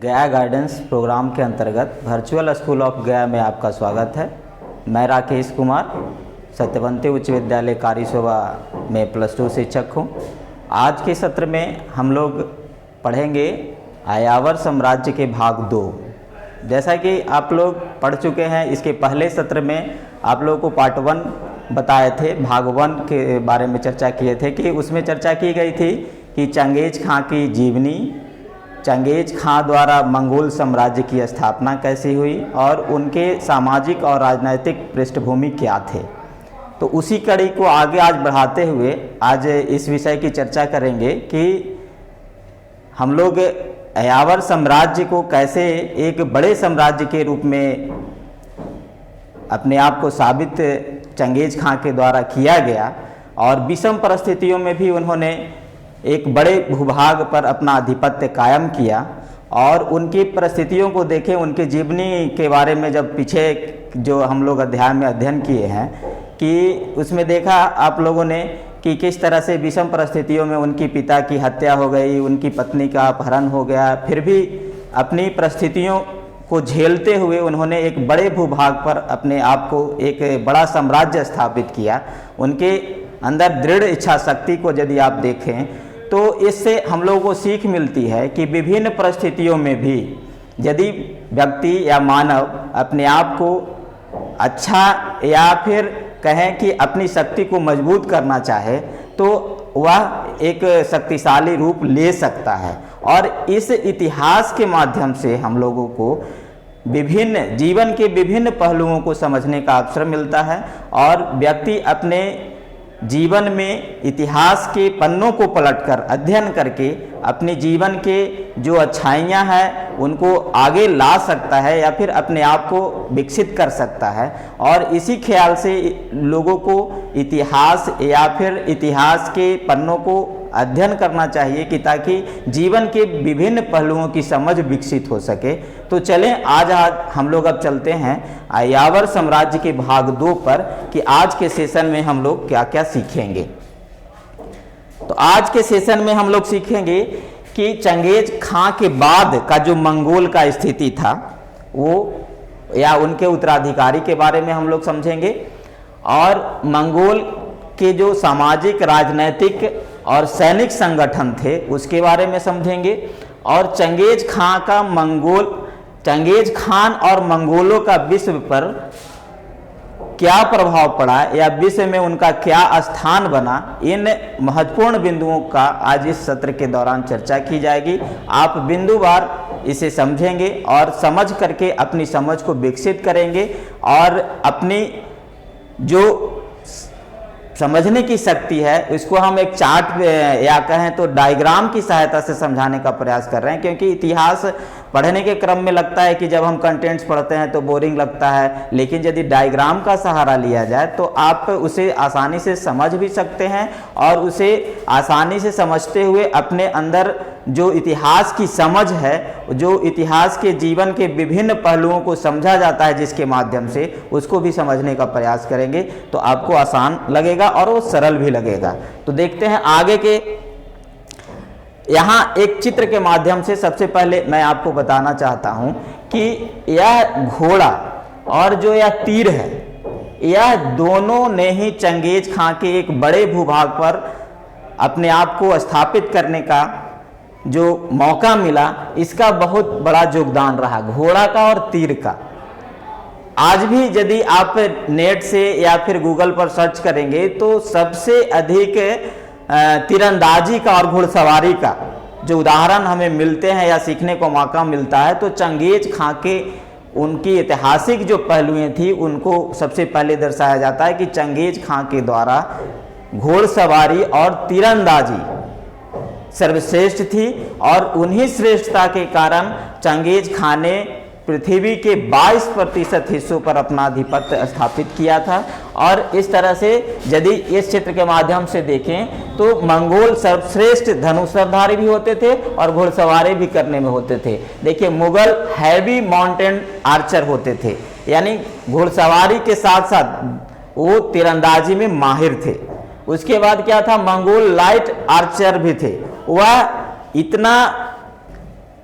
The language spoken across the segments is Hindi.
गया गाइडेंस प्रोग्राम के अंतर्गत वर्चुअल स्कूल ऑफ गया में आपका स्वागत है। मैं राकेश कुमार सत्यवंती उच्च विद्यालय कारीशोभा में +2 शिक्षक हूँ। आज के सत्र में हम लोग पढ़ेंगे आयावर साम्राज्य के भाग 2। जैसा कि आप लोग पढ़ चुके हैं, इसके पहले सत्र में आप लोगों को पार्ट 1 बताए थे, भाग 1 के बारे में चर्चा किए थे कि उसमें चर्चा की गई थी कि चंगेज खां की जीवनी, चंगेज खां द्वारा मंगोल साम्राज्य की स्थापना कैसी हुई और उनके सामाजिक और राजनीतिक पृष्ठभूमि क्या थे। तो उसी कड़ी को आगे आज बढ़ाते हुए आज इस विषय की चर्चा करेंगे कि हम लोग आयावर साम्राज्य को कैसे एक बड़े साम्राज्य के रूप में अपने आप को साबित चंगेज खां के द्वारा किया गया और विषम परिस्थितियों में भी उन्होंने एक बड़े भूभाग पर अपना आधिपत्य कायम किया। और उनकी परिस्थितियों को देखें, उनकी जीवनी के बारे में जब पीछे जो हम लोग अध्याय में अध्ययन किए हैं कि उसमें देखा आप लोगों ने कि किस तरह से विषम परिस्थितियों में उनकी पिता की हत्या हो गई, उनकी पत्नी का अपहरण हो गया, फिर भी अपनी परिस्थितियों को झेलते हुए उन्होंने एक बड़े भूभाग पर अपने आप को एक बड़ा साम्राज्य स्थापित किया। उनके अंदर दृढ़ इच्छा शक्ति को यदि आप देखें तो इससे हम लोगों को सीख मिलती है कि विभिन्न परिस्थितियों में भी यदि व्यक्ति या मानव अपने आप को अच्छा या फिर कहें कि अपनी शक्ति को मजबूत करना चाहे तो वह एक शक्तिशाली रूप ले सकता है। और इस इतिहास के माध्यम से हम लोगों को विभिन्न जीवन के विभिन्न पहलुओं को समझने का अवसर मिलता है और व्यक्ति अपने जीवन में इतिहास के पन्नों को पलटकर अध्ययन करके अपने जीवन के जो अच्छाइयाँ हैं उनको आगे ला सकता है या फिर अपने आप को विकसित कर सकता है। और इसी ख्याल से लोगों को इतिहास या फिर इतिहास के पन्नों को अध्ययन करना चाहिए कि ताकि जीवन के विभिन्न पहलुओं की समझ विकसित हो सके। तो चलें आज हम लोग अब चलते हैं आयावर साम्राज्य के भाग 2 पर कि आज के सेशन में हम लोग क्या क्या सीखेंगे। तो आज के सेशन में हम लोग सीखेंगे कि चंगेज खां के बाद का जो मंगोल का स्थिति था वो या उनके उत्तराधिकारी के बारे में हम लोग समझेंगे और मंगोल के जो सामाजिक, राजनैतिक और सैनिक संगठन थे उसके बारे में समझेंगे और चंगेज खान और मंगोलों का विश्व पर क्या प्रभाव पड़ा या विश्व में उनका क्या स्थान बना, इन महत्वपूर्ण बिंदुओं का आज इस सत्र के दौरान चर्चा की जाएगी। आप बिंदुवार इसे समझेंगे और समझ करके अपनी समझ को विकसित करेंगे और अपनी जो समझने की शक्ति है इसको हम एक चार्ट या कहें तो डायग्राम की सहायता से समझाने का प्रयास कर रहे हैं, क्योंकि इतिहास पढ़ने के क्रम में लगता है कि जब हम कंटेंट्स पढ़ते हैं तो बोरिंग लगता है, लेकिन यदि डायग्राम का सहारा लिया जाए तो आप उसे आसानी से समझ भी सकते हैं और उसे आसानी से समझते हुए अपने अंदर जो इतिहास की समझ है, जो इतिहास के जीवन के विभिन्न पहलुओं को समझा जाता है जिसके माध्यम से उसको भी समझने का प्रयास करेंगे तो आपको आसान लगेगा और वो सरल भी लगेगा। तो देखते हैं आगे के। यहाँ एक चित्र के माध्यम से सबसे पहले मैं आपको बताना चाहता हूँ कि यह घोड़ा और जो यह तीर है, यह दोनों ने ही चंगेज खां के एक बड़े भूभाग पर अपने आप को स्थापित करने का जो मौका मिला, इसका बहुत बड़ा योगदान रहा, घोड़ा का और तीर का। आज भी यदि आप नेट से या फिर गूगल पर सर्च करेंगे तो सबसे अधिक तीरंदाजी का और घुड़सवारी का जो उदाहरण हमें मिलते हैं या सीखने को मौका मिलता है तो चंगेज खां के उनकी ऐतिहासिक जो पहलुएं थी उनको सबसे पहले दर्शाया जाता है कि चंगेज खां के द्वारा घोड़सवारी और तीरंदाजी सर्वश्रेष्ठ थी और उन्हीं श्रेष्ठता के कारण चंगेज खां ने पृथ्वी के 22% हिस्सों पर अपना आधिपत्य स्थापित किया था। और इस तरह से यदि इस चित्र के माध्यम से देखें तो मंगोल सर्वश्रेष्ठ धनुषधारी भी होते थे और घुड़सवारी भी करने में होते थे। देखिए, मुगल हैवी माउंटेन आर्चर होते थे, यानी घुड़सवारी के साथ साथ वो तीरंदाजी में माहिर थे। उसके बाद क्या था, मंगोल लाइट आर्चर भी थे। वह इतना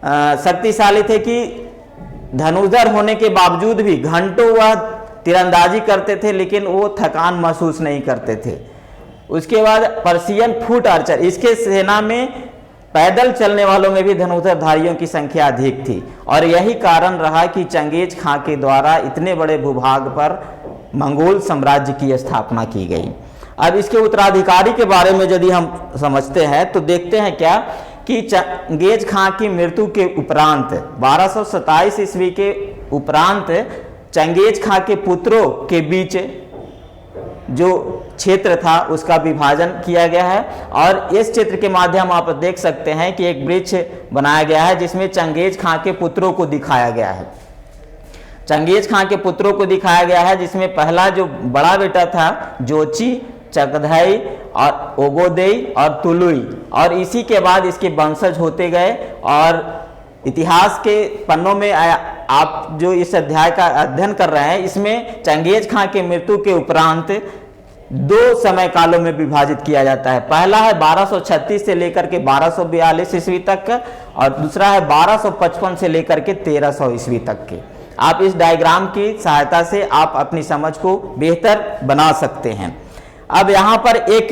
शक्तिशाली थे कि धनुर्धर होने के बावजूद भी घंटों वह तीरंदाजी करते थे, लेकिन वो थकान महसूस नहीं करते थे। उसके बाद पर्शियन फुट आर्चर, इसके सेना में पैदल चलने वालों में भी धनुर्धरधारियों की संख्या अधिक थी, और यही कारण रहा कि चंगेज खां के द्वारा इतने बड़े भूभाग पर मंगोल साम्राज्य की स्थापना की गई। अब इसके उत्तराधिकारी के बारे में यदि हम समझते हैं तो देखते हैं क्या कि चंगेज खां की मृत्यु के उपरांत 1227 ईस्वी के उपरांत चंगेज खां के पुत्रों के बीच जो क्षेत्र था उसका विभाजन किया गया है, और इस चित्र के माध्यम आप देख सकते हैं कि एक वृक्ष बनाया गया है जिसमें चंगेज खां के पुत्रों को दिखाया गया है। चंगेज खां के पुत्रों को दिखाया गया है जिसमें पहला जो बड़ा बेटा था जोची, चगधई और ओगोदेई और तुलुई, और इसी के बाद इसके वंशज होते गए। और इतिहास के पन्नों में आप जो इस अध्याय का अध्ययन कर रहे हैं इसमें चंगेज खां के मृत्यु के उपरांत 2 समय कालों में विभाजित किया जाता है। पहला है 1236 से लेकर के 1242 ईस्वी तक का, और दूसरा है 1255 से लेकर के 1300 ईस्वी तक के। आप इस डायग्राम की सहायता से आप अपनी समझ को बेहतर बना सकते हैं। अब यहाँ पर एक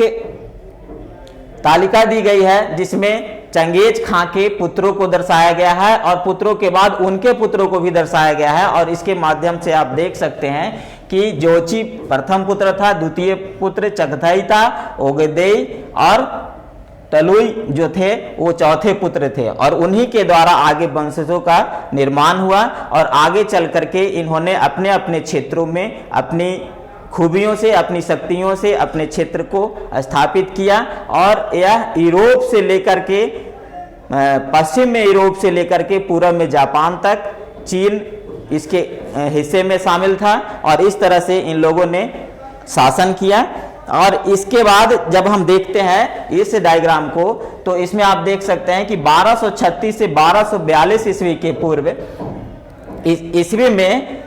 तालिका दी गई है जिसमें चंगेज खां के पुत्रों को दर्शाया गया है और पुत्रों के बाद उनके पुत्रों को भी दर्शाया गया है, और इसके माध्यम से आप देख सकते हैं कि जोची प्रथम पुत्र था, द्वितीय पुत्र चगधई था, ओगदेई और तलुई जो थे वो चौथे पुत्र थे, और उन्हीं के द्वारा आगे वंशजों का निर्माण हुआ। और आगे चल करके इन्होंने अपने अपने क्षेत्रों में अपनी खूबियों से, अपनी शक्तियों से अपने क्षेत्र को स्थापित किया, और यह यूरोप से लेकर के पश्चिम में यूरोप से लेकर के पूर्व में जापान तक, चीन इसके हिस्से में शामिल था, और इस तरह से इन लोगों ने शासन किया। और इसके बाद जब हम देखते हैं इस डायग्राम को तो इसमें आप देख सकते हैं कि 1236 से 1242 ईस्वी के पूर्व ईस्वी में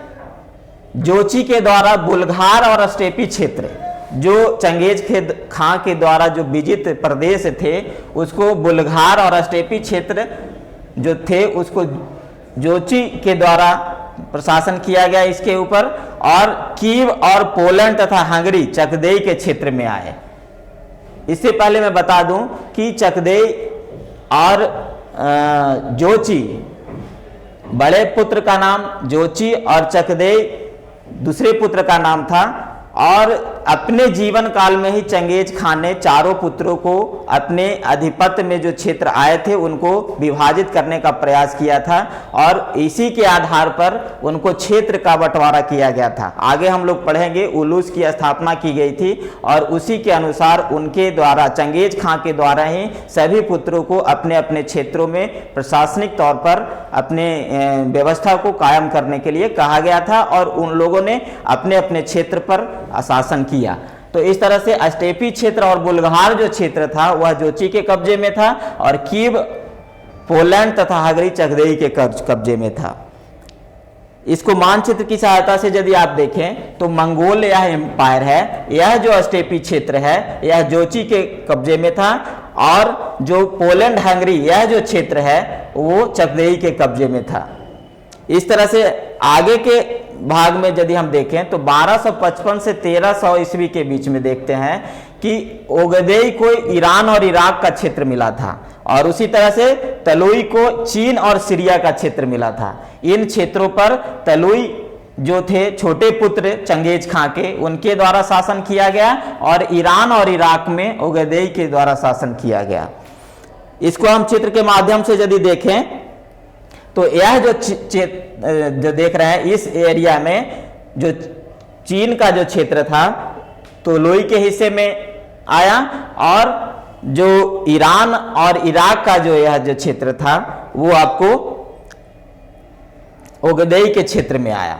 जोची के द्वारा बुल्गार और स्टेपी क्षेत्र, जो चंगेज खां के द्वारा जो विजित प्रदेश थे उसको बुल्गार और स्टेपी क्षेत्र जो थे उसको जोची के द्वारा प्रशासन किया गया इसके ऊपर, और कीव और पोलैंड तथा हंगरी चगदेई के क्षेत्र में आए। इससे पहले मैं बता दूं कि चगदेई और जोची, बड़े पुत्र का नाम जोची और चगदेई दूसरे पुत्र का नाम था, और अपने जीवन काल में ही चंगेज खान ने चारों पुत्रों को अपने आधिपत्य में जो क्षेत्र आए थे उनको विभाजित करने का प्रयास किया था, और इसी के आधार पर उनको क्षेत्र का बंटवारा किया गया था। आगे हम लोग पढ़ेंगे उलूस की स्थापना की गई थी, और उसी के अनुसार उनके द्वारा चंगेज खां के द्वारा ही सभी पुत्रों को अपने अपने क्षेत्रों में प्रशासनिक तौर पर अपने व्यवस्था को कायम करने के लिए कहा गया था, और उन लोगों ने अपने अपने क्षेत्र पर शासन किया। तो इस तरह से स्टेपी क्षेत्र और बुल्गार जो क्षेत्र था वह जोची के कब्जे में था, और कीव पोलैंड तथा हंगरी चगदेई के कब्जे में था। इसको मानचित्र की सहायता से यदि आप देखें तो मंगोल यह एम्पायर है, यह जो स्टेपी क्षेत्र है यह जोची के कब्जे में था, और जो पोलैंड हंगरी यह जो क्षेत्र है वो चगदेई के कब्जे में था। इस तरह से आगे के भाग में यदि हम देखें तो 1255 से 1300 ईस्वी के बीच में देखते हैं कि ओगदेई को ईरान और इराक का क्षेत्र मिला था, और उसी तरह से तलुई को चीन और सीरिया का क्षेत्र मिला था। इन क्षेत्रों पर तलुई जो थे छोटे पुत्र चंगेज खां के, उनके द्वारा शासन किया गया, और ईरान और इराक में ओगदेई के द्वारा शासन किया गया। इसको हम चित्र के माध्यम से यदि देखें तो यह जो देख रहे हैं इस एरिया में जो चीन का जो क्षेत्र था तो लोई के हिस्से में आया, और जो ईरान और इराक का जो यह जो क्षेत्र था वो आपको ओगदेई के क्षेत्र में आया।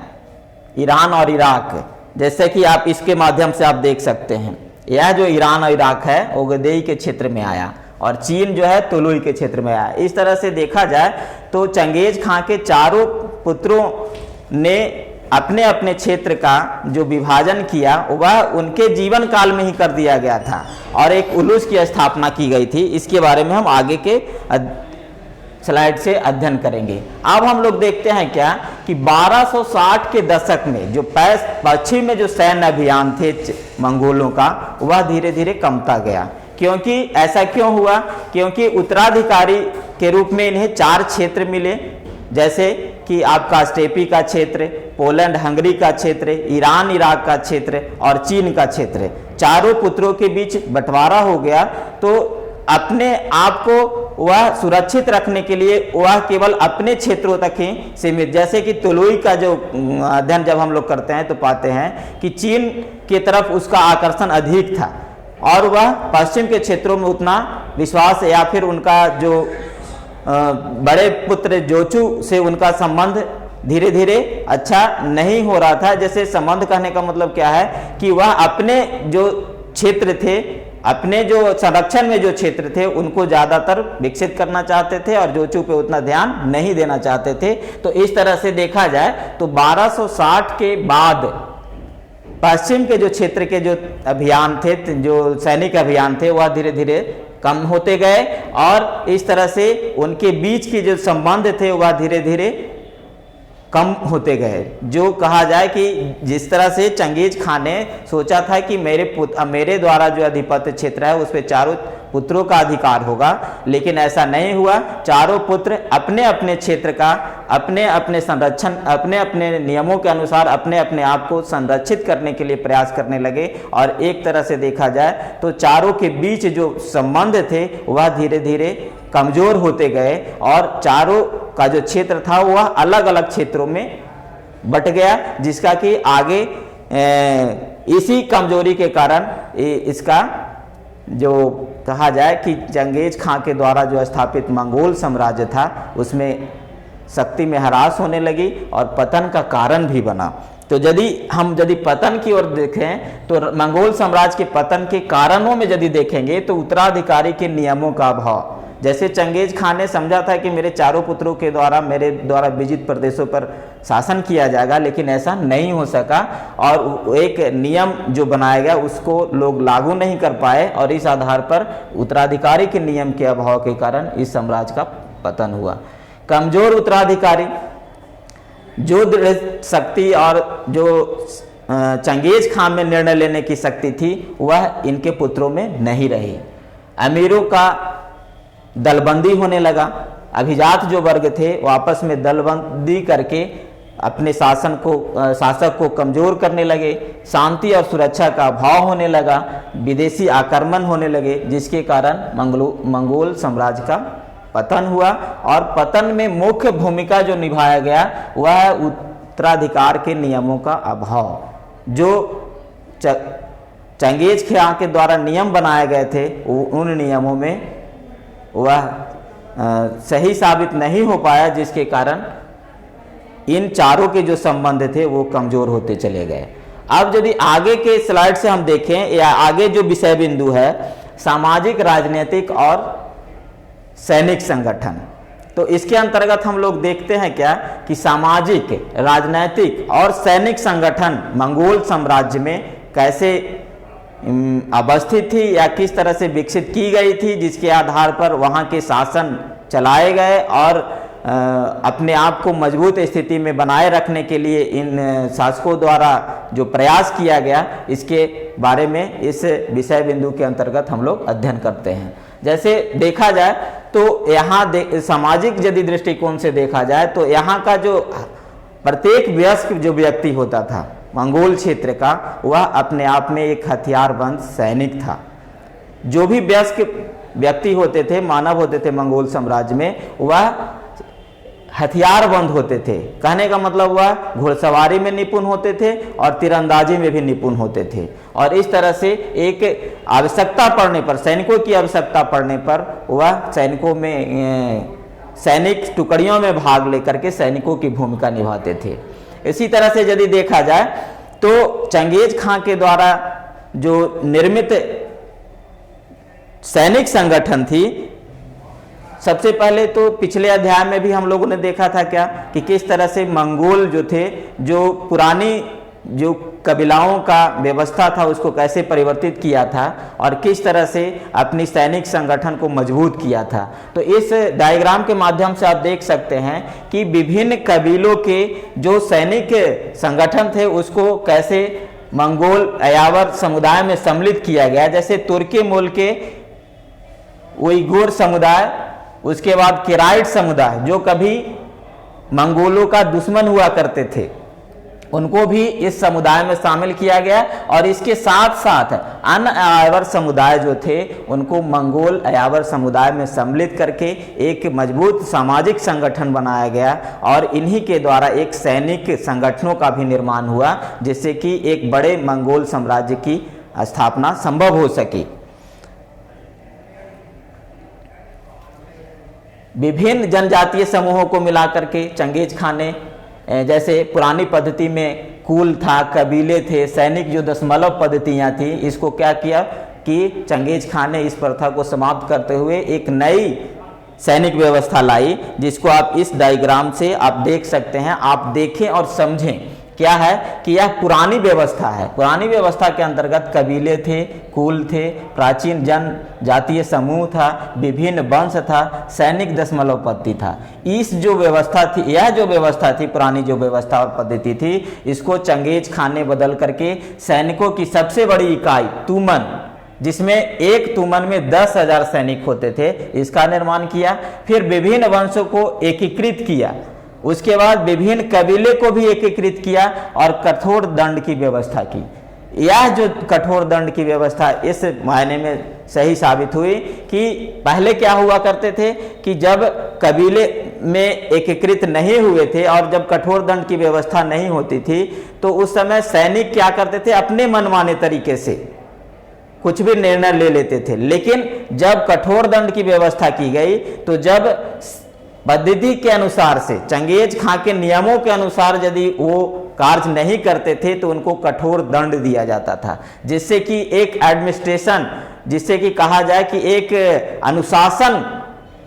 ईरान और इराक, जैसे कि आप इसके माध्यम से आप देख सकते हैं, यह जो ईरान और इराक है ओगदेई के क्षेत्र में आया, और चीन जो है तुलुई के क्षेत्र में आया। इस तरह से देखा जाए तो चंगेज खां के चारों पुत्रों ने अपने अपने क्षेत्र का जो विभाजन किया वह उनके जीवन काल में ही कर दिया गया था, और एक उलूस की स्थापना की गई थी। इसके बारे में हम आगे के स्लाइड से अध्ययन करेंगे। अब हम लोग देखते हैं क्या कि 1260 के दशक में जो पश्चिम में जो सैन्य अभियान थे मंगोलों का, वह धीरे धीरे कमता गया। क्योंकि ऐसा क्यों हुआ? क्योंकि उत्तराधिकारी के रूप में इन्हें 4 क्षेत्र मिले, जैसे कि आपका स्टेपी का क्षेत्र, पोलैंड हंगरी का क्षेत्र, ईरान इराक का क्षेत्र और चीन का क्षेत्र। चारों पुत्रों के बीच बंटवारा हो गया, तो अपने आप को वह सुरक्षित रखने के लिए वह केवल अपने क्षेत्रों तक ही सीमित, जैसे कि तोलुई का जो अध्ययन जब हम लोग करते हैं तो पाते हैं कि चीन की तरफ उसका आकर्षण अधिक था और वह पश्चिम के क्षेत्रों में उतना विश्वास या फिर उनका जो बड़े पुत्र जोचू से उनका संबंध धीरे धीरे अच्छा नहीं हो रहा था। जैसे संबंध कहने का मतलब क्या है कि वह अपने जो क्षेत्र थे, अपने जो संरक्षण में जो क्षेत्र थे, उनको ज़्यादातर विकसित करना चाहते थे और जोचू पे उतना ध्यान नहीं देना चाहते थे। तो इस तरह से देखा जाए तो 1260 के बाद पश्चिम के जो क्षेत्र के जो अभियान थे, जो सैनिक अभियान थे, वह धीरे धीरे कम होते गए और इस तरह से उनके बीच के जो संबंध थे वह धीरे धीरे कम होते गए। जो कहा जाए कि जिस तरह से चंगेज खान ने सोचा था कि मेरे द्वारा जो आधिपत्य क्षेत्र है उस पर चारों पुत्रों का अधिकार होगा, लेकिन ऐसा नहीं हुआ। चारों पुत्र अपने अपने क्षेत्र का अपने अपने संरक्षण, अपने अपने नियमों के अनुसार अपने अपने आप को संरक्षित करने के लिए प्रयास करने लगे और एक तरह से देखा जाए तो चारों के बीच जो संबंध थे वह धीरे धीरे कमजोर होते गए और चारों का जो क्षेत्र था वह अलग अलग क्षेत्रों में बट गया, जिसका कि आगे इसी कमजोरी के कारण इसका जो कहा जाए कि चंगेज खां के द्वारा जो स्थापित मंगोल साम्राज्य था उसमें शक्ति में ह्रास होने लगी और पतन का कारण भी बना। तो यदि पतन की ओर देखें तो मंगोल साम्राज्य के पतन के कारणों में यदि देखेंगे तो उत्तराधिकारी के नियमों का अभाव, जैसे चंगेज खान ने समझा था कि मेरे चारों पुत्रों के द्वारा मेरे द्वारा विजित प्रदेशों पर शासन किया जाएगा, लेकिन ऐसा नहीं हो सका और एक नियम जो बनाया गया उसको लोग लागू नहीं कर पाए और इस आधार पर उत्तराधिकारी के नियम के अभाव के कारण इस साम्राज्य का पतन हुआ। कमजोर उत्तराधिकारी, जो दृढ़ शक्ति और जो चंगेज खान में निर्णय लेने की शक्ति थी वह इनके पुत्रों में नहीं रही। अमीरों का दलबंदी होने लगा, अभिजात जो वर्ग थे वो आपस में दलबंदी करके अपने शासक को कमजोर करने लगे, शांति और सुरक्षा का अभाव होने लगा, विदेशी आक्रमण होने लगे, जिसके कारण मंगोल साम्राज्य का पतन हुआ। और पतन में मुख्य भूमिका जो निभाया गया वह उत्तराधिकार के नियमों का अभाव। जो चंगेज खां के द्वारा नियम बनाए गए थे उन नियमों में वह सही साबित नहीं हो पाया, जिसके कारण इन चारों के जो संबंध थे वो कमजोर होते चले गए। अब यदि आगे के स्लाइड से हम देखें या आगे जो विषय बिंदु है सामाजिक, राजनीतिक और सैनिक संगठन, तो इसके अंतर्गत हम लोग देखते हैं क्या कि सामाजिक, राजनीतिक और सैनिक संगठन मंगोल साम्राज्य में कैसे अवस्थित थी या किस तरह से विकसित की गई थी, जिसके आधार पर वहाँ के शासन चलाए गए और अपने आप को मजबूत स्थिति में बनाए रखने के लिए इन शासकों द्वारा जो प्रयास किया गया, इसके बारे में इस विषय बिंदु के अंतर्गत हम लोग अध्ययन करते हैं। जैसे देखा जाए तो यहाँ सामाजिक यदि दृष्टिकोण से देखा जाए तो यहाँ का जो प्रत्येक वयस्क जो व्यक्ति होता था मंगोल क्षेत्र का, वह अपने आप में एक हथियारबंद सैनिक था। जो भी वयस्क व्यक्ति होते थे, मानव होते थे मंगोल साम्राज्य में, वह हथियारबंद होते थे। कहने का मतलब वह घुड़सवारी में निपुण होते थे और तीरंदाजी में भी निपुण होते थे। और इस तरह से एक आवश्यकता पड़ने पर, सैनिकों की आवश्यकता पड़ने पर वह सैनिकों में सैनिक टुकड़ियों में भाग लेकर के सैनिकों की भूमिका निभाते थे। इसी तरह से यदि देखा जाए तो चंगेज खां के द्वारा जो निर्मित सैनिक संगठन थी, सबसे पहले तो पिछले अध्याय में भी हम लोगों ने देखा था क्या कि किस तरह से मंगोल जो थे, जो पुरानी जो कबीलाओं का व्यवस्था था उसको कैसे परिवर्तित किया था और किस तरह से अपनी सैनिक संगठन को मजबूत किया था। तो इस डायग्राम के माध्यम से आप देख सकते हैं कि विभिन्न कबीलों के जो सैनिक संगठन थे उसको कैसे मंगोल अयावर समुदाय में सम्मिलित किया गया। जैसे तुर्की मूल के उइगुर समुदाय, उसके बाद किराइट समुदाय जो कभी मंगोलों का दुश्मन हुआ करते थे, उनको भी इस समुदाय में शामिल किया गया और इसके साथ साथ अन्य अयावर समुदाय जो थे उनको मंगोल अयावर समुदाय में सम्मिलित करके एक मजबूत सामाजिक संगठन बनाया गया और इन्हीं के द्वारा एक सैनिक संगठनों का भी निर्माण हुआ, जिससे कि एक बड़े मंगोल साम्राज्य की स्थापना संभव हो सकी। विभिन्न जनजातीय समूहों को मिलाकर के चंगेज खान ने, जैसे पुरानी पद्धति में कुल था, कबीले थे, सैनिक जो दशमलव पद्धतियां थी, इसको क्या किया कि चंगेज खान ने इस प्रथा को समाप्त करते हुए एक नई सैनिक व्यवस्था लाई, जिसको आप इस डायग्राम से आप देख सकते हैं। आप देखें और समझें क्या है कि यह पुरानी व्यवस्था है। पुरानी व्यवस्था के अंतर्गत कबीले थे, कुल थे, प्राचीन जनजातीय समूह था, विभिन्न वंश था, सैनिक दशमलव पद्धति था। इस जो व्यवस्था थी, यह जो व्यवस्था थी, पुरानी जो व्यवस्था और पद्धति थी, इसको चंगेज खान ने बदल करके सैनिकों की सबसे बड़ी इकाई तुमन, जिसमें एक तुमन में 10,000 सैनिक होते थे, इसका निर्माण किया। फिर विभिन्न वंशों को एकीकृत किया, उसके बाद विभिन्न कबीले को भी एकीकृत किया और कठोर दंड की व्यवस्था की। यह जो कठोर दंड की व्यवस्था इस मायने में सही साबित हुई कि पहले क्या हुआ करते थे कि जब कबीले में एकीकृत नहीं हुए थे और जब कठोर दंड की व्यवस्था नहीं होती थी, तो उस समय सैनिक क्या करते थे, अपने मनमाने तरीके से कुछ भी निर्णय ले लेते थे। लेकिन जब कठोर दंड की व्यवस्था की गई, तो जब पद्धति के अनुसार से, चंगेज खां के नियमों के अनुसार यदि वो कार्य नहीं करते थे तो उनको कठोर दंड दिया जाता था, जिससे कि एक एडमिनिस्ट्रेशन, जिससे कि कहा जाए कि एक अनुशासन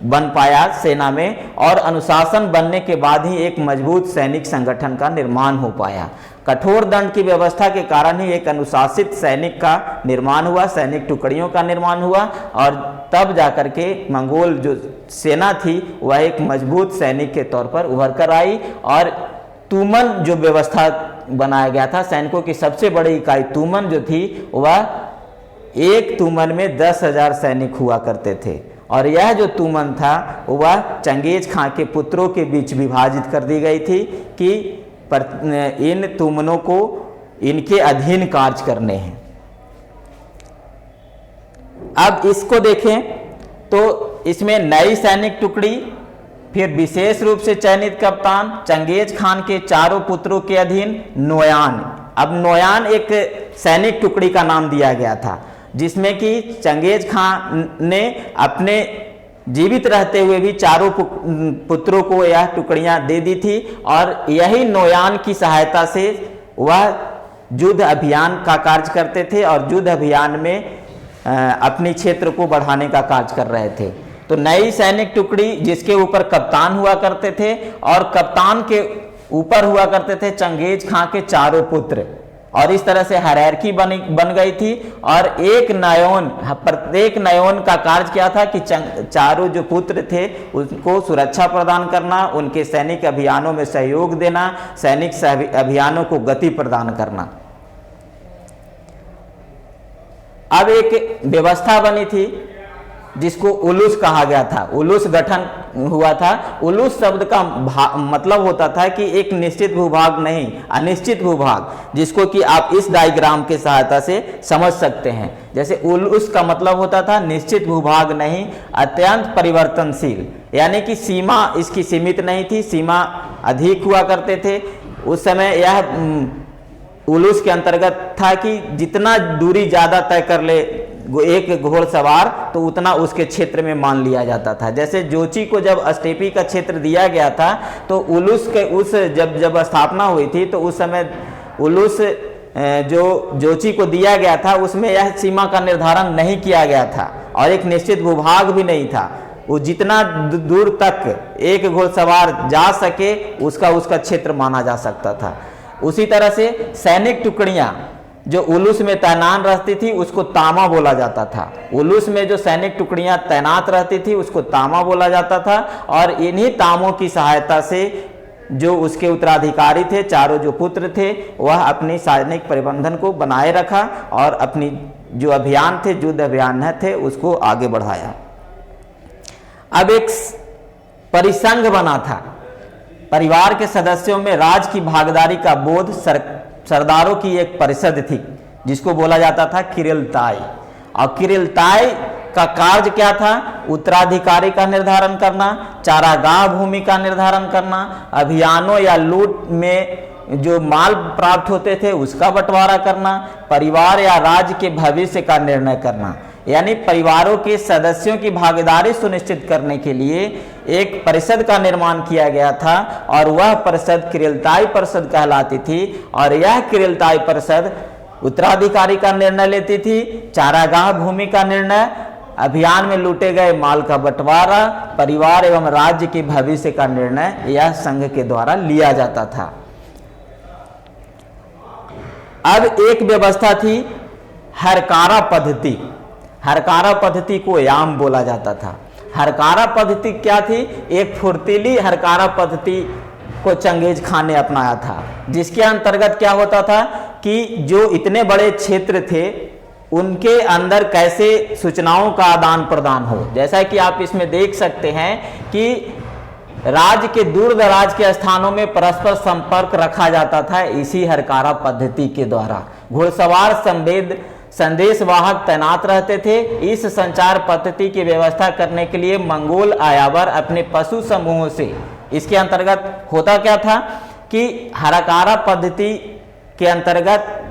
बन पाया सेना में, और अनुशासन बनने के बाद ही एक मजबूत सैनिक संगठन का निर्माण हो पाया। कठोर दंड की व्यवस्था के कारण ही एक अनुशासित सैनिक का निर्माण हुआ, सैनिक टुकड़ियों का निर्माण हुआ, और तब जाकर के मंगोल जो सेना थी वह एक मजबूत सैनिक के तौर पर उभर कर आई। और तुमन जो व्यवस्था बनाया गया था, सैनिकों की सबसे बड़ी इकाई तुमन जो थी, वह एक तुमन में 10,000 सैनिक हुआ करते थे। और यह जो तुमन था वह चंगेज खां के पुत्रों के बीच विभाजित कर दी गई थी कि इन तुमनों को इनके अधीन कार्य करने हैं। अब इसको देखें तो इसमें नई सैनिक टुकड़ी, फिर विशेष रूप से चयनित कप्तान, चंगेज खान के चारों पुत्रों के अधीन नोयान। अब नोयान एक सैनिक टुकड़ी का नाम दिया गया था, जिसमें कि चंगेज खान ने अपने जीवित रहते हुए भी चारों पुत्रों को यह टुकड़ियां दे दी थी, और यही नोयान की सहायता से वह युद्ध अभियान का कार्य करते थे और युद्ध अभियान में अपनी क्षेत्र को बढ़ाने का कार्य कर रहे थे। तो नई सैनिक टुकड़ी जिसके ऊपर कप्तान हुआ करते थे, और कप्तान के ऊपर हुआ करते थे चंगेज खां के चारों पुत्र, और इस तरह से हायरार्की बन गई थी। और एक नयोन, प्रत्येक नयोन का कार्य क्या था कि चारों जो पुत्र थे उनको सुरक्षा प्रदान करना, उनके सैनिक अभियानों में सहयोग देना, सैनिक अभियानों को गति प्रदान करना। अब एक व्यवस्था बनी थी जिसको उलूस कहा गया था, उलूस गठन हुआ था। उलूस शब्द का मतलब होता था कि एक निश्चित भूभाग नहीं, अनिश्चित भूभाग, जिसको कि आप इस डायग्राम के सहायता से समझ सकते हैं। जैसे उलूस का मतलब होता था निश्चित भूभाग नहीं, अत्यंत परिवर्तनशील, यानी कि सीमा इसकी सीमित नहीं थी, सीमा अधिक हुआ करते थे। उस समय यह उलूस के अंतर्गत था कि जितना दूरी ज्यादा तय कर ले एक घोड़सवार, तो उतना उसके क्षेत्र में मान लिया जाता था। जैसे जोची को जब स्टेपी का क्षेत्र दिया गया था, तो उलूस के उस जब स्थापना हुई थी, तो उस समय उलूस जो जोची को दिया गया था उसमें यह सीमा का निर्धारण नहीं किया गया था, और एक निश्चित भूभाग भी नहीं था। वो जितना दूर तक एक घोड़सवार जा सके उसका क्षेत्र माना जा सकता था। उसी तरह से सैनिक टुकड़ियां जो उलूस में तैनात रहती थी उसको तामा बोला जाता था। उलूस में जो सैनिक टुकड़ियां तैनात रहती थी उसको तामा बोला जाता था, और इन्हीं तामों की सहायता से जो उसके उत्तराधिकारी थे, चारों जो पुत्र थे, वह अपनी सैनिक प्रबंधन को बनाए रखा और अपनी जो अभियान थे, युद्ध अभियान थे, उसको आगे बढ़ाया। अब एक परिसंघ बना था, परिवार के सदस्यों में राज की भागीदारी का बोध, सरदारों की एक परिषद थी जिसको बोला जाता था किरिलताई। और किरिलताई का कार्य क्या था? उत्तराधिकारी का निर्धारण करना, चारागाह भूमि का निर्धारण करना, अभियानों या लूट में जो माल प्राप्त होते थे उसका बंटवारा करना, परिवार या राज्य के भविष्य का निर्णय करना। यानी परिवारों के सदस्यों की भागीदारी सुनिश्चित करने के लिए एक परिषद का निर्माण किया गया था, और वह परिषद किरिलताई परिषद कहलाती थी। और यह किरिलताई परिषद उत्तराधिकारी का निर्णय लेती थी, चारागाह भूमि का निर्णय, अभियान में लूटे गए माल का बंटवारा, परिवार एवं राज्य के भविष्य का निर्णय यह संघ के द्वारा लिया जाता था। अब एक व्यवस्था थी हरकारा पद्धति। हरकारा पद्धति को याम बोला जाता था। हरकारा पद्धति क्या थी? एक फुर्तीली हरकारा पद्धति को चंगेज खान ने अपनाया था, जिसके अंतर्गत क्या होता था कि जो इतने बड़े क्षेत्र थे उनके अंदर कैसे सूचनाओं का आदान प्रदान हो। जैसा कि आप इसमें देख सकते हैं कि राज्य के दूर दराज के स्थानों में परस्पर संपर्क रखा जाता था इसी हरकारा पद्धति के द्वारा। घुड़सवार संदेश वाहक तैनात रहते थे। इस संचार पद्धति की व्यवस्था करने के लिए मंगोल आयावर अपने पशु समूहों से, इसके अंतर्गत होता क्या था कि हरकारा पद्धति के अंतर्गत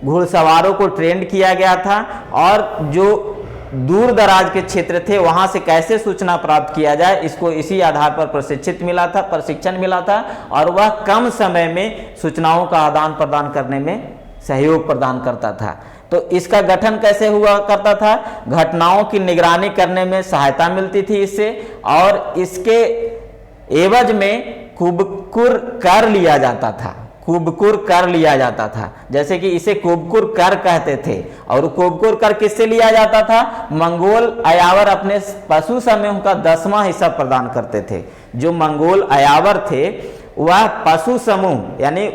घुड़सवारों को ट्रेंड किया गया था, और जो दूर दराज के क्षेत्र थे वहां से कैसे सूचना प्राप्त किया जाए इसको इसी आधार पर प्रशिक्षण मिला था, और वह कम समय में सूचनाओं का आदान प्रदान करने में सहयोग प्रदान करता था। तो इसका गठन कैसे हुआ करता था? घटनाओं की निगरानी करने में सहायता मिलती थी इससे, और इसके एवज में कुबकुर कर लिया जाता था। कुबकुर कर लिया जाता था, जैसे कि इसे कुबकुर कर कहते थे। और कुबकुर कर किससे लिया जाता था? मंगोल अयावर अपने पशु समूह का 10वां हिस्सा प्रदान करते थे। जो मंगोल अयावर थे वह पशु समूह, यानी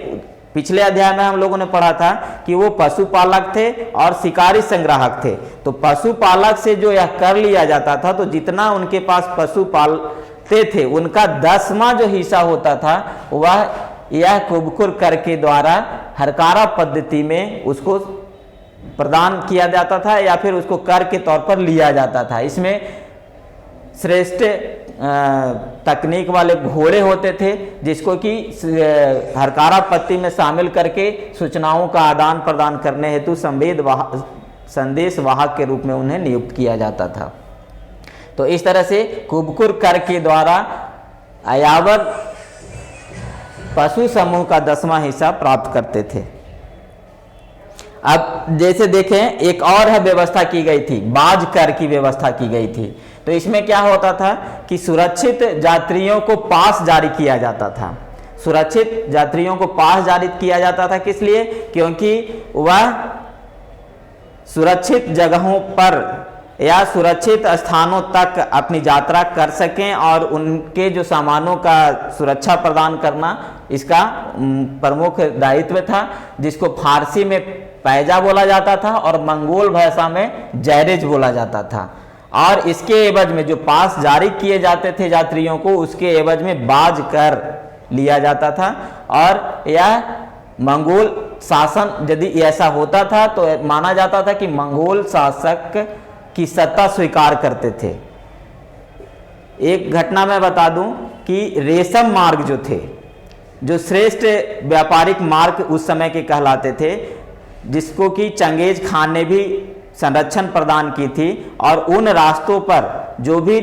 पिछले अध्याय में हम लोगों ने पढ़ा था कि वो पशुपालक थे और शिकारी संग्राहक थे। तो पशुपालक से जो यह कर लिया जाता था, तो जितना उनके पास पशु पालते थे उनका 10वां जो हिस्सा होता था वह यह कुबकुर कर के द्वारा हरकारा पद्धति में उसको प्रदान किया जाता था, या फिर उसको कर के तौर पर लिया जाता था। इसमें श्रेष्ठ तकनीक वाले घोड़े होते थे, जिसको कि हरकारा पद्धति में शामिल करके सूचनाओं का आदान प्रदान करने हेतु संदेश वाहक के रूप में उन्हें नियुक्त किया जाता था। तो इस तरह से कुबकुर कर के द्वारा अयावर पशु समूह का 10वां हिस्सा प्राप्त करते थे। अब जैसे देखें, एक और है व्यवस्था की गई थी, बाज कर की व्यवस्था की गई थी। तो इसमें क्या होता था कि सुरक्षित यात्रियों को पास जारी किया जाता था। सुरक्षित यात्रियों को पास जारी किया जाता था किस लिए? क्योंकि वह सुरक्षित जगहों पर या सुरक्षित स्थानों तक अपनी यात्रा कर सकें, और उनके जो सामानों का सुरक्षा प्रदान करना इसका प्रमुख दायित्व था, जिसको फारसी में पैजा बोला जाता था और मंगोल भाषा में जैरेज बोला जाता था। और इसके एवज में जो पास जारी किए जाते थे यात्रियों को, उसके एवज में बाज कर लिया जाता था। और यह मंगोल शासन यदि ऐसा होता था तो माना जाता था कि मंगोल शासक की सत्ता स्वीकार करते थे। एक घटना मैं बता दूं कि रेशम मार्ग जो थे, जो श्रेष्ठ व्यापारिक मार्ग उस समय के कहलाते थे, जिसको कि चंगेज खान ने भी संरक्षण प्रदान की थी, और उन रास्तों पर जो भी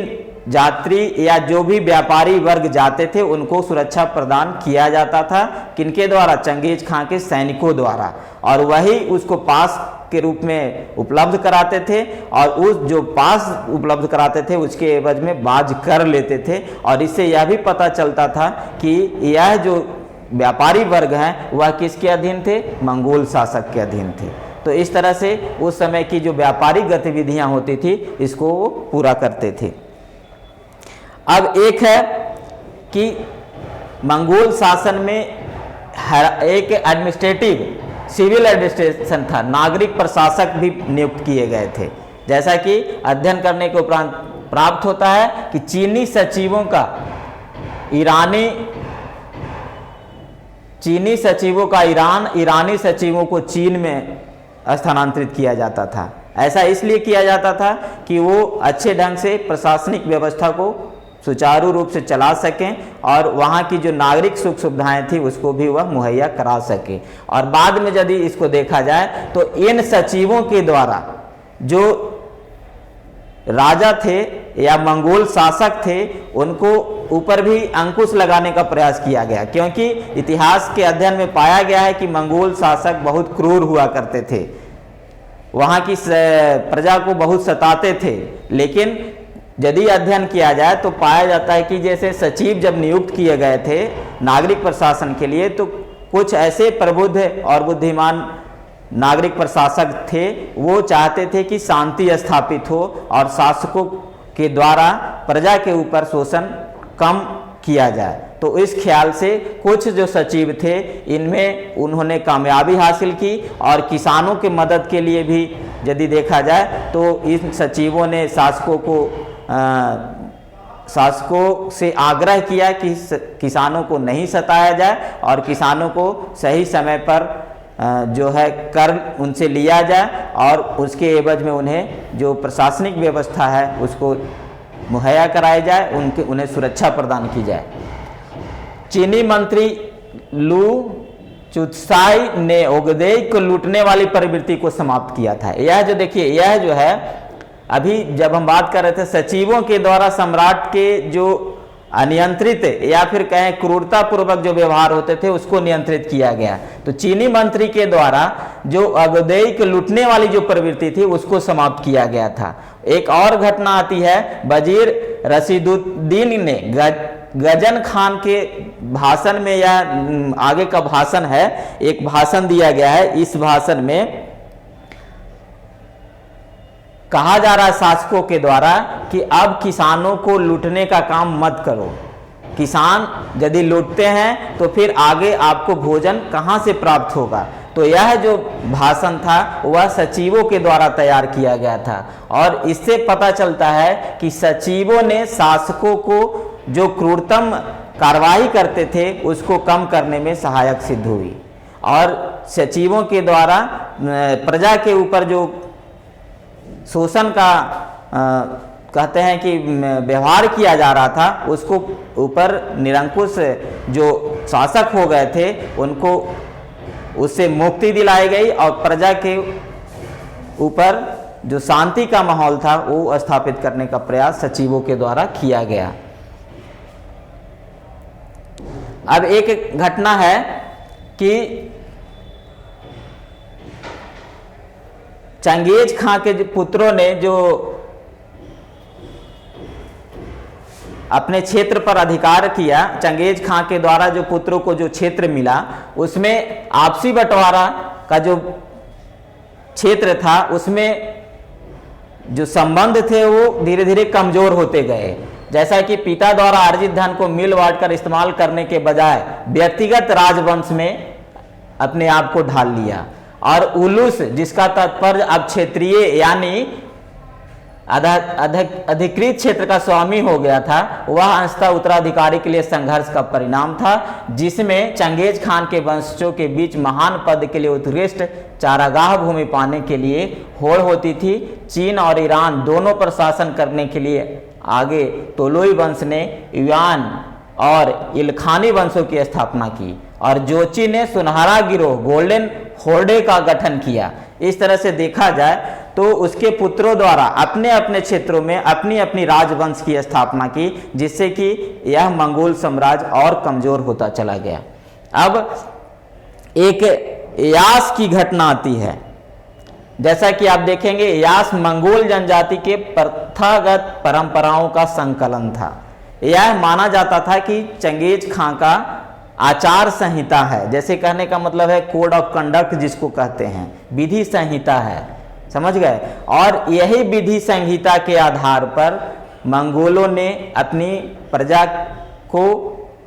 यात्री या जो भी व्यापारी वर्ग जाते थे उनको सुरक्षा प्रदान किया जाता था। किनके द्वारा? चंगेज खान के सैनिकों द्वारा। और वही उसको पास के रूप में उपलब्ध कराते थे, और उस जो पास उपलब्ध कराते थे उसके एवज में बाज कर लेते थे। और इससे यह भी पता चलता था कि यह जो व्यापारी वर्ग हैं वह किसके अधीन थे? मंगोल शासक के अधीन थे। तो इस तरह से उस समय की जो व्यापारिक गतिविधियां होती थी इसको वो पूरा करते थे। अब एक है कि मंगोल शासन में एक एडमिनिस्ट्रेटिव सिविल एडमिनिस्ट्रेशन था, नागरिक प्रशासक भी नियुक्त किए गए थे। जैसा कि अध्ययन करने के उपरांत प्राप्त होता है कि चीनी सचिवों का ईरानी सचिवों को चीन में स्थानांतरित किया जाता था। ऐसा इसलिए किया जाता था कि वो अच्छे ढंग से प्रशासनिक व्यवस्था को सुचारू रूप से चला सकें और वहाँ की जो नागरिक सुख सुविधाएं थी उसको भी वह मुहैया करा सके। और बाद में यदि इसको देखा जाए तो इन सचिवों के द्वारा जो राजा थे या मंगोल शासक थे उनको ऊपर भी अंकुश लगाने का प्रयास किया गया, क्योंकि इतिहास के अध्ययन में पाया गया है कि मंगोल शासक बहुत क्रूर हुआ करते थे, वहाँ की प्रजा को बहुत सताते थे। लेकिन यदि अध्ययन किया जाए तो पाया जाता है कि जैसे सचिव जब नियुक्त किए गए थे नागरिक प्रशासन के लिए, तो कुछ ऐसे प्रबुद्ध और बुद्धिमान नागरिक प्रशासक थे, वो चाहते थे कि शांति स्थापित हो और शासकों के द्वारा प्रजा के ऊपर शोषण कम किया जाए। तो इस ख्याल से कुछ जो सचिव थे इनमें उन्होंने कामयाबी हासिल की और किसानों के मदद के लिए भी यदि देखा जाए तो इन सचिवों ने शासकों से आग्रह किया कि किसानों को नहीं सताया जाए और किसानों को सही समय पर जो है कर उनसे लिया जाए और उसके एवज में उन्हें जो प्रशासनिक व्यवस्था है उसको मुहैया कराया जाए, उन्हें सुरक्षा प्रदान की जाए। चीनी मंत्री लू चुत्साई ने ओगदेई को लूटने वाली प्रवृत्ति को समाप्त किया था। यह जो देखिए, यह जो है अभी जब हम बात कर रहे थे सचिवों के द्वारा सम्राट के जो अनियंत्रित या फिर कहें क्रूरता पूर्वक जो व्यवहार होते थे उसको नियंत्रित किया गया, तो चीनी मंत्री के द्वारा जो ओगदेई को लूटने वाली जो प्रवृत्ति थी उसको समाप्त किया गया था। एक और घटना आती है, वजीर रशीदुद्दीन ने गजन खान के भाषण में, या आगे का भाषण है, एक भाषण दिया गया है। इस भाषण में कहा जा रहा है शासकों के द्वारा कि अब किसानों को लूटने का काम मत करो, किसान यदि लूटते हैं तो फिर आगे आपको भोजन कहाँ से प्राप्त होगा। तो यह जो भाषण था वह सचिवों के द्वारा तैयार किया गया था और इससे पता चलता है कि सचिवों ने शासकों को जो क्रूरतम कार्रवाई करते थे उसको कम करने में सहायक सिद्ध हुई और सचिवों के द्वारा प्रजा के ऊपर जो शोषण का कहते हैं कि व्यवहार किया जा रहा था उसको ऊपर निरंकुश जो शासक हो गए थे उनको उससे मुक्ति दिलाई गई और प्रजा के ऊपर जो शांति का माहौल था वो स्थापित करने का प्रयास सचिवों के द्वारा किया गया। अब एक घटना है कि चंगेज खां के पुत्रों ने जो अपने क्षेत्र पर अधिकार किया, चंगेज खां के द्वारा जो पुत्रों को जो क्षेत्र मिला उसमें आपसी बंटवारा का जो क्षेत्र था उसमें जो संबंध थे वो धीरे धीरे कमजोर होते गए। जैसा कि पिता द्वारा अर्जित धन को मिल बांट कर इस्तेमाल करने के बजाय व्यक्तिगत राजवंश में अपने आप को ढाल लिया और उलूस, जिसका तात्पर्य अब क्षेत्रीय यानी अधिकृत क्षेत्र का स्वामी हो गया था, वह अंशतः उत्तराधिकारी के लिए संघर्ष का परिणाम था, जिसमें चंगेज खान के वंशजों के बीच महान पद के लिए उत्कृष्ट चारागाह भूमि पाने के लिए होड़ होती थी। चीन और ईरान दोनों पर शासन करने के लिए आगे तोलोई वंश ने युआन और इलखानी वंशों की स्थापना की और जोची ने सुनहरा गिरोह गोल्डन होर्डे का गठन किया। इस तरह से देखा जाए तो उसके पुत्रों द्वारा अपने अपने क्षेत्रों में अपनी अपनी राजवंश की स्थापना की, जिससे कि यह मंगोल साम्राज्य और कमजोर होता चला गया। अब एक यास की घटना आती है। जैसा कि आप देखेंगे, यास मंगोल जनजाति के प्रथागत परंपराओं का संकलन था। यह माना जाता था कि चंगेज खां का आचार संहिता है, जैसे कहने का मतलब है कोड ऑफ कंडक्ट जिसको कहते हैं, विधि संहिता है, समझ गए। और यही विधि संहिता के आधार पर मंगोलों ने अपनी प्रजा को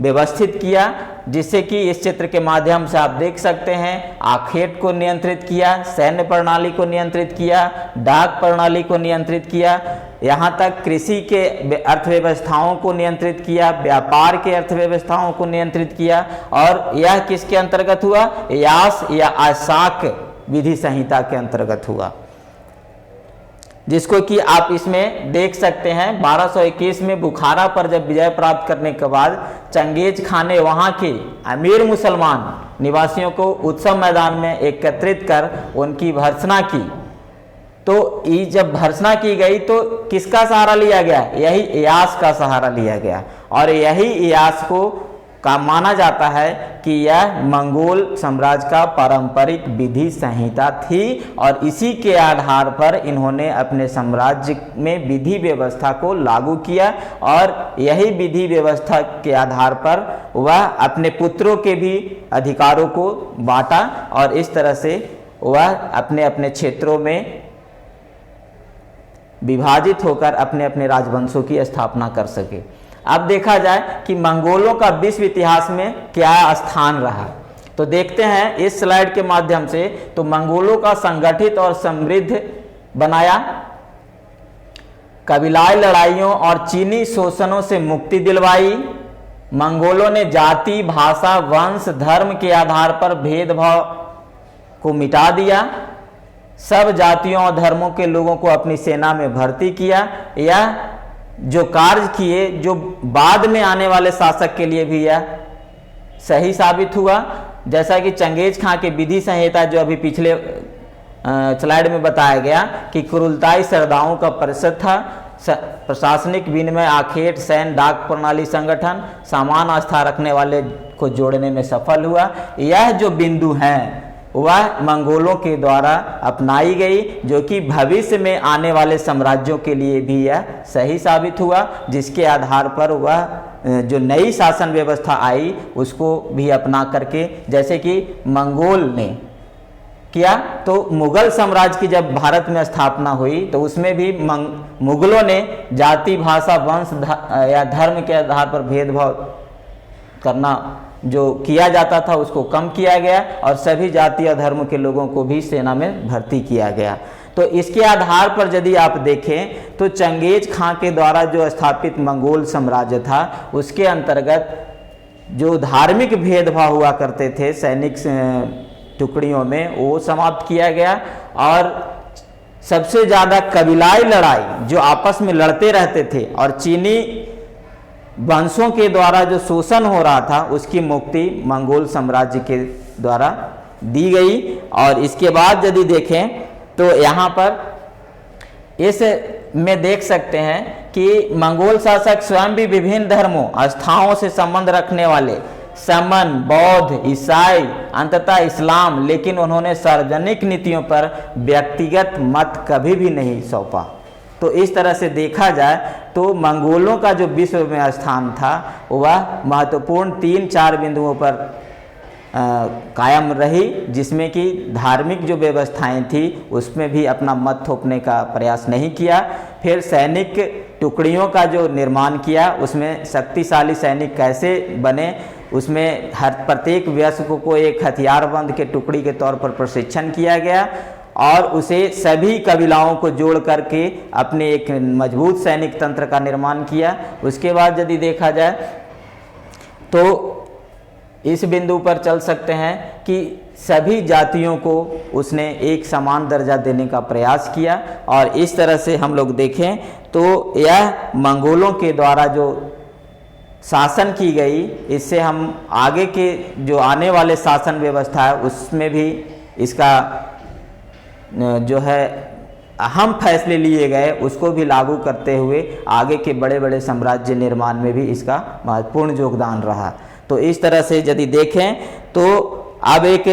व्यवस्थित किया, जिससे कि इस चित्र के माध्यम से आप देख सकते हैं आखेट को नियंत्रित किया, सैन्य प्रणाली को नियंत्रित किया, डाक प्रणाली को नियंत्रित किया, यहाँ तक कृषि के अर्थव्यवस्थाओं को नियंत्रित किया, व्यापार के अर्थव्यवस्थाओं को नियंत्रित किया। और यह किसके अंतर्गत हुआ? यास या आशाक विधि संहिता के अंतर्गत हुआ, जिसको कि आप इसमें देख सकते हैं। 1221 में बुखारा पर जब विजय प्राप्त करने के बाद चंगेज खान ने वहां के अमीर मुसलमान निवासियों को उत्सव मैदान में एकत्रित कर उनकी भर्त्सना की। तो ये जब भर्त्सना की गई तो किसका सहारा लिया गया? यही यास का सहारा लिया गया, और यही यास को का माना जाता है कि यह मंगोल साम्राज्य का पारंपरिक विधि संहिता थी, और इसी के आधार पर इन्होंने अपने साम्राज्य में विधि व्यवस्था को लागू किया, और यही विधि व्यवस्था के आधार पर वह अपने पुत्रों के भी अधिकारों को बांटा, और इस तरह से वह अपने अपने क्षेत्रों में विभाजित होकर अपने अपने राजवंशों की स्थापना कर सके। अब देखा जाए कि मंगोलों का विश्व इतिहास में क्या स्थान रहा, तो देखते हैं इस स्लाइड के माध्यम से। तो मंगोलों का संगठित और समृद्ध बनाया, कबीलाई लड़ाइयों और चीनी शोषणों से मुक्ति दिलवाई। मंगोलों ने जाति, भाषा, वंश, धर्म के आधार पर भेदभाव को मिटा दिया, सब जातियों और धर्मों के लोगों को अपनी सेना में भर्ती किया। यह जो कार्य किए, जो बाद में आने वाले शासक के लिए भी यह सही साबित हुआ। जैसा कि चंगेज खां के विधि संहिता जो अभी पिछले स्लाइड में बताया गया कि क्रूरताई सरदाओं का परिषद था, प्रशासनिक विनिमय, आखेट, सैन्य, डाक प्रणाली संगठन, समान आस्था रखने वाले को जोड़ने में सफल हुआ। यह जो बिंदु हैं वह मंगोलों के द्वारा अपनाई गई, जो कि भविष्य में आने वाले साम्राज्यों के लिए भी यह सही साबित हुआ, जिसके आधार पर वह जो नई शासन व्यवस्था आई उसको भी अपना करके, जैसे कि मंगोल ने किया। तो मुगल साम्राज्य की जब भारत में स्थापना हुई तो उसमें भी मुगलों ने जाति, भाषा, वंश या धर्म के आधार पर भेदभाव करना जो किया जाता था उसको कम किया गया, और सभी जाति और धर्म के लोगों को भी सेना में भर्ती किया गया। तो इसके आधार पर यदि आप देखें तो चंगेज खां के द्वारा जो स्थापित मंगोल साम्राज्य था उसके अंतर्गत जो धार्मिक भेदभाव हुआ करते थे सैनिक टुकड़ियों में, वो समाप्त किया गया। और सबसे ज़्यादा कबीलाई लड़ाई जो आपस में लड़ते रहते थे और चीनी वंशों के द्वारा जो शोषण हो रहा था उसकी मुक्ति मंगोल साम्राज्य के द्वारा दी गई। और इसके बाद यदि देखें तो यहाँ पर इस में देख सकते हैं कि मंगोल शासक स्वयं भी विभिन्न धर्मों, आस्थाओं से संबंध रखने वाले समन, बौद्ध, ईसाई, अंततः इस्लाम, लेकिन उन्होंने सार्वजनिक नीतियों पर व्यक्तिगत मत कभी भी नहीं सौंपा। तो इस तरह से देखा जाए तो मंगोलों का जो विश्व में स्थान था वह महत्वपूर्ण 3-4 बिंदुओं पर कायम रही, जिसमें कि धार्मिक जो व्यवस्थाएं थी उसमें भी अपना मत थोपने का प्रयास नहीं किया। फिर सैनिक टुकड़ियों का जो निर्माण किया, उसमें शक्तिशाली सैनिक कैसे बने, उसमें हर प्रत्येक वयस्क को एक हथियारबंद के टुकड़ी के तौर पर प्रशिक्षण किया गया, और उसे सभी कबीलाओं को जोड़ करके अपने एक मजबूत सैनिक तंत्र का निर्माण किया। उसके बाद यदि देखा जाए तो इस बिंदु पर चल सकते हैं कि सभी जातियों को उसने एक समान दर्जा देने का प्रयास किया। और इस तरह से हम लोग देखें तो यह मंगोलों के द्वारा जो शासन की गई, इससे हम आगे के जो आने वाले शासन व्यवस्था है उसमें भी इसका जो है अहम फैसले लिए गए, उसको भी लागू करते हुए आगे के बड़े बड़े साम्राज्य निर्माण में भी इसका महत्वपूर्ण योगदान रहा। तो इस तरह से यदि देखें तो अब एक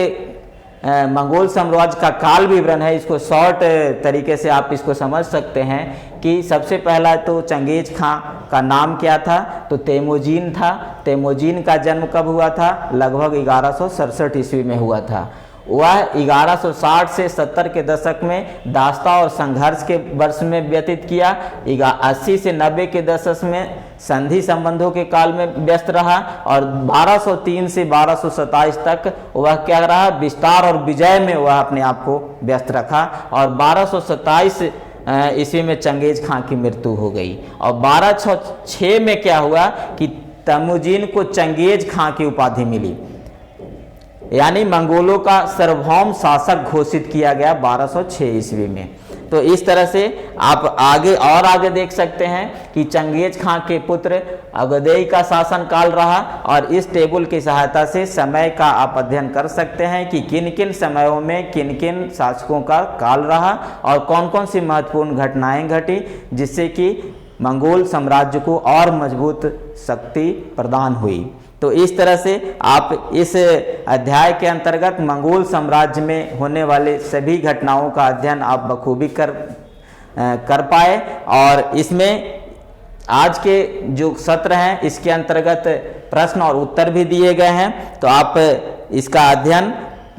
मंगोल साम्राज्य का काल विवरण है, इसको शॉर्ट तरीके से आप इसको समझ सकते हैं कि सबसे पहला तो चंगेज खां का नाम क्या था, तो तेमुजीन था। तेमुजीन का जन्म कब हुआ था? लगभग 1167 ईस्वी में हुआ था। वह 1160 से 70 के दशक में दास्ता और संघर्ष के वर्ष में व्यतीत किया। 80 से 90 के दशक में संधि संबंधों के काल में व्यस्त रहा और 1203 से 1227 तक वह क्या रहा? विस्तार और विजय में वह अपने आप को व्यस्त रखा और 1227 ईस्वी में चंगेज खां की मृत्यु हो गई। और 1206 में क्या हुआ कि तेमुजीन को चंगेज खां की उपाधि मिली, यानी मंगोलों का सार्वभौम शासक घोषित किया गया 1206 ईस्वी में। तो इस तरह से आप आगे देख सकते हैं कि चंगेज खां के पुत्र अगदेई का शासन काल रहा और इस टेबल की सहायता से समय का आप अध्ययन कर सकते हैं कि किन किन समयों में किन किन शासकों का काल रहा और कौन कौन सी महत्वपूर्ण घटनाएं घटी, जिससे कि मंगोल साम्राज्य को और मजबूत शक्ति प्रदान हुई। तो इस तरह से आप इस अध्याय के अंतर्गत मंगोल साम्राज्य में होने वाले सभी घटनाओं का अध्ययन आप बखूबी कर पाए। और इसमें आज के जो सत्र हैं इसके अंतर्गत प्रश्न और उत्तर भी दिए गए हैं। तो आप इसका अध्ययन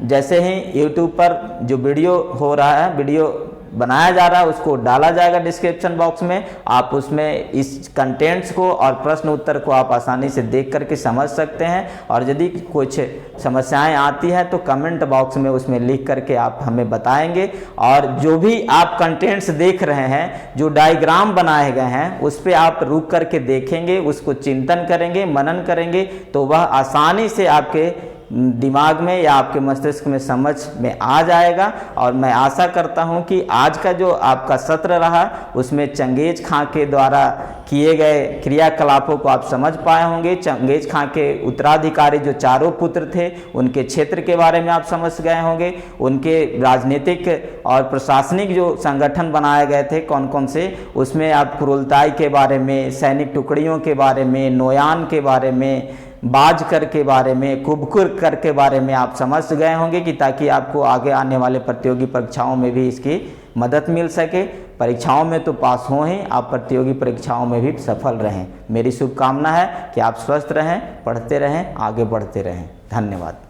जैसे ही YouTube पर जो वीडियो हो रहा है, वीडियो बनाया जा रहा है, उसको डाला जाएगा डिस्क्रिप्शन बॉक्स में। आप उसमें इस कंटेंट्स को और प्रश्न उत्तर को आप आसानी से देख करके समझ सकते हैं। और यदि कुछ समस्याएं आती हैं तो कमेंट बॉक्स में उसमें लिख करके आप हमें बताएंगे। और जो भी आप कंटेंट्स देख रहे हैं, जो डायग्राम बनाए गए हैं, उस पर आप रुक करके देखेंगे, उसको चिंतन करेंगे, मनन करेंगे, तो वह आसानी से आपके दिमाग में या आपके मस्तिष्क में समझ में आ जाएगा। और मैं आशा करता हूं कि आज का जो आपका सत्र रहा उसमें चंगेज खां के द्वारा किए गए क्रियाकलापों को आप समझ पाए होंगे। चंगेज खां के उत्तराधिकारी जो चारों पुत्र थे उनके क्षेत्र के बारे में आप समझ गए होंगे। उनके राजनीतिक और प्रशासनिक जो संगठन बनाए गए थे कौन कौन से, उसमें आप कुरुलताई के बारे में, सैनिक टुकड़ियों के बारे में, नोयान के बारे में, बाजकर के बारे में, कुबकुर कर के बारे में आप समझ गए होंगे कि ताकि आपको आगे आने वाले प्रतियोगी परीक्षाओं में भी इसकी मदद मिल सके। परीक्षाओं में तो पास हों ही, आप प्रतियोगी परीक्षाओं में भी सफल रहें। मेरी शुभकामना है कि आप स्वस्थ रहें, पढ़ते रहें, आगे बढ़ते रहें। धन्यवाद।